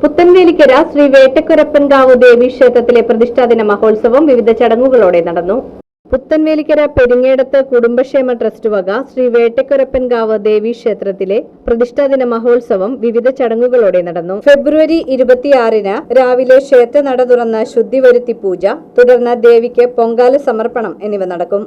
പുത്തൻവേലിക്കര ശ്രീ വേട്ടക്കുരപ്പൻകാവ് ദേവീക്ഷേത്രത്തിലെ പ്രതിഷ്ഠാദിന മഹോത്സവം വിവിധ ചടങ്ങുകളോടെ നടന്നു. പുത്തൻവേലിക്കര പെരിങ്ങേടത്ത് കുടുംബക്ഷേമ ട്രസ്റ്റ് വക ശ്രീ വേട്ടക്കുരപ്പൻകാവ് ദേവീക്ഷേത്രത്തിലെ പ്രതിഷ്ഠാദിന മഹോത്സവം വിവിധ ചടങ്ങുകളോടെ നടന്നു. ഫെബ്രുവരി 26-ന് രാവിലെ ക്ഷേത്രനട തുറന്ന് ശുദ്ധിവരുത്തി പൂജ, തുടർന്ന് ദേവിക്ക് പൊങ്കാല സമർപ്പണം എന്നിവ നടക്കും.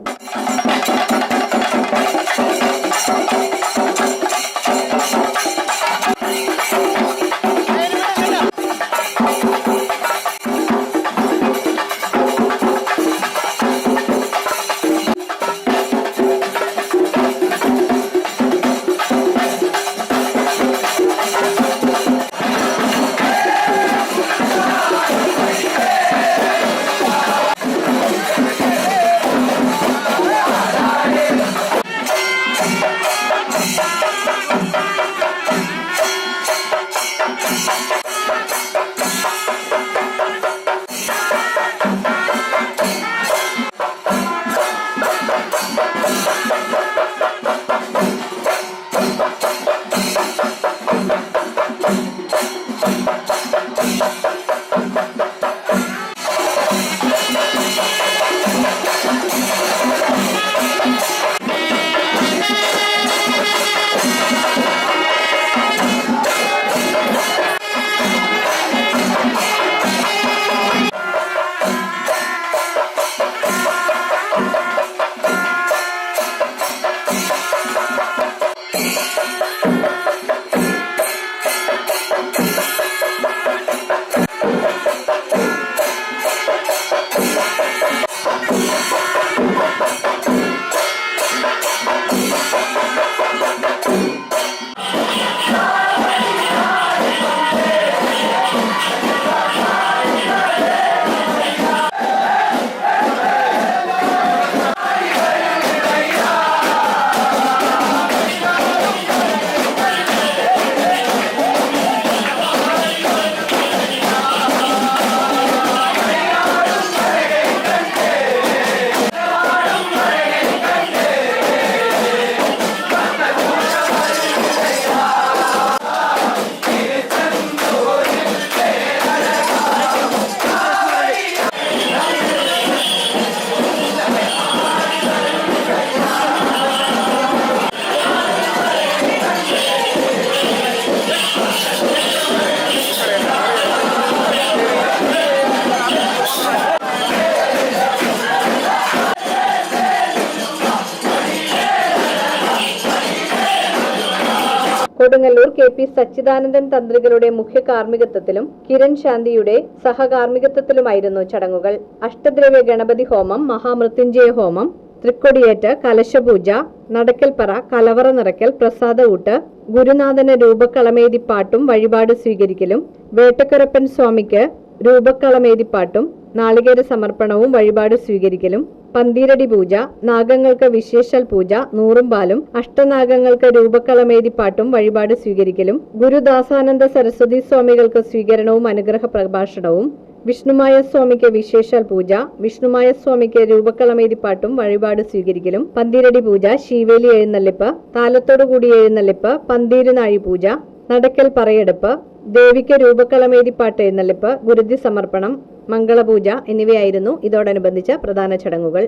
കൊടുങ്ങല്ലൂർ KP സച്ചിദാനന്ദൻ തന്ത്രികളുടെ മുഖ്യ കാർമ്മികത്വത്തിലും കിരൺ ശാന്തിയുടെ സഹകാർമ്മികത്വത്തിലുമായിരുന്നു ചടങ്ങുകൾ. അഷ്ടദ്രവ്യ ഗണപതി ഹോമം, മഹാമൃത്യുഞ്ജയ ഹോമം, തൃക്കൊടിയേറ്റ്, കലശപൂജ, നടക്കൽപ്പറ, കലവറ നിറയ്ക്കൽ, പ്രസാദ ഊട്ട്, ഗുരുനാഥന് രൂപക്കളമേതിപ്പാട്ടും വഴിപാട് സ്വീകരിക്കലും, വേട്ടക്കുരപ്പൻ സ്വാമിക്ക് രൂപക്കളമേതിപ്പാട്ടും നാളികേര സമർപ്പണവും വഴിപാട് സ്വീകരിക്കലും, പന്തീരടി പൂജ, നാഗങ്ങൾക്ക് വിശേഷൽ പൂജ, നൂറും പാലും, അഷ്ടനാഗങ്ങൾക്ക് രൂപക്കളമേതിപ്പാട്ടും വഴിപാട് സ്വീകരിക്കലും, ഗുരുദാസാനന്ദ സരസ്വതി സ്വാമികൾക്ക് സ്വീകരണവും അനുഗ്രഹ പ്രഭാഷണവും, വിഷ്ണുമായ സ്വാമിക്ക് വിശേഷാൽ പൂജ, വിഷ്ണുമായ സ്വാമിക്ക് രൂപക്കളമേതിപ്പാട്ടും വഴിപാട് സ്വീകരിക്കലും, പന്തീരടി പൂജ, ശീവേലി എഴുന്നള്ളിപ്പ്, താലത്തോടുകൂടി എഴുന്നള്ളിപ്പ്, പന്തീരുനാഴി പൂജ, നടക്കൽ പറയെടുപ്പ്, ദേവിക്ക് രൂപക്കളമേതിപ്പാട്ട് എഴുന്നള്ളിപ്പ്, ഗുരുതി സമർപ്പണം, മംഗളപൂജ എന്നിവയായിരുന്നു ഇതോടനുബന്ധിച്ച പ്രധാന ചടങ്ങുകൾ.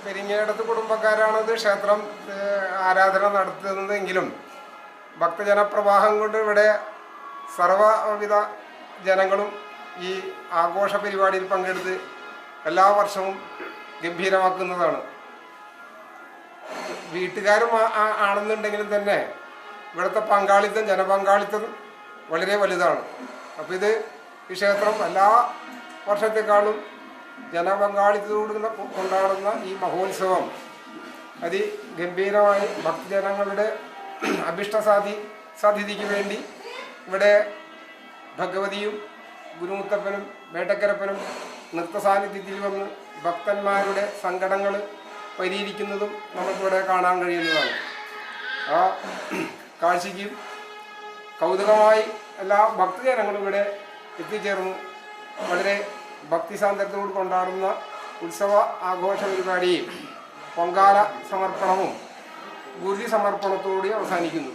പെരിങ്ങേടത്ത് കുടുംബക്കാരാണത് ക്ഷേത്രം ആരാധന നടത്തുന്നതെങ്കിലും ഭക്തജനപ്രവാഹം കൊണ്ട് ഇവിടെ സർവ്വവിധ ജനങ്ങളും ഈ ആഘോഷ പരിപാടിയിൽ പങ്കെടുത്ത് എല്ലാ വർഷവും ഗംഭീരമാക്കുന്നതാണ്. വീട്ടുകാരും ആണെന്നുണ്ടെങ്കിലും തന്നെ ഇവിടുത്തെ പങ്കാളിത്തം, ജനപങ്കാളിത്തം വളരെ വലുതാണ്. അപ്പോൾ ഈ ക്ഷേത്രം എല്ലാ വർഷത്തെക്കാളും ജനപങ്കാളിത്തത്തോട് കൊണ്ടാടുന്ന ഈ മഹോത്സവം അതിഗംഭീരമായി ഭക്തജനങ്ങളുടെ അഭിഷ്ടസാധിക്ക് വേണ്ടി ഇവിടെ ഭഗവതിയും ഗുരുമുത്തപ്പനും വേട്ടക്കരപ്പനും നൃത്തസാന്നിധ്യത്തിൽ വന്ന് ഭക്തന്മാരുടെ സങ്കടങ്ങൾ പരിഹരിക്കുന്നതും നമുക്കിവിടെ കാണാൻ കഴിയുന്നതാണ്. ആ കാഴ്ചയ്ക്കും കൗതുകമായി എല്ലാ ഭക്തജനങ്ങളും ഇവിടെ എത്തിച്ചേർന്ന് വളരെ ഭക്തിസാന്ദ്രത്തോട് കൊണ്ടാടുന്ന ഉത്സവ ആഘോഷ പരിപാടിയും പൊങ്കാല സമർപ്പണവും ഗുരുതി സമർപ്പണത്തോടെ അവസാനിക്കുന്നു.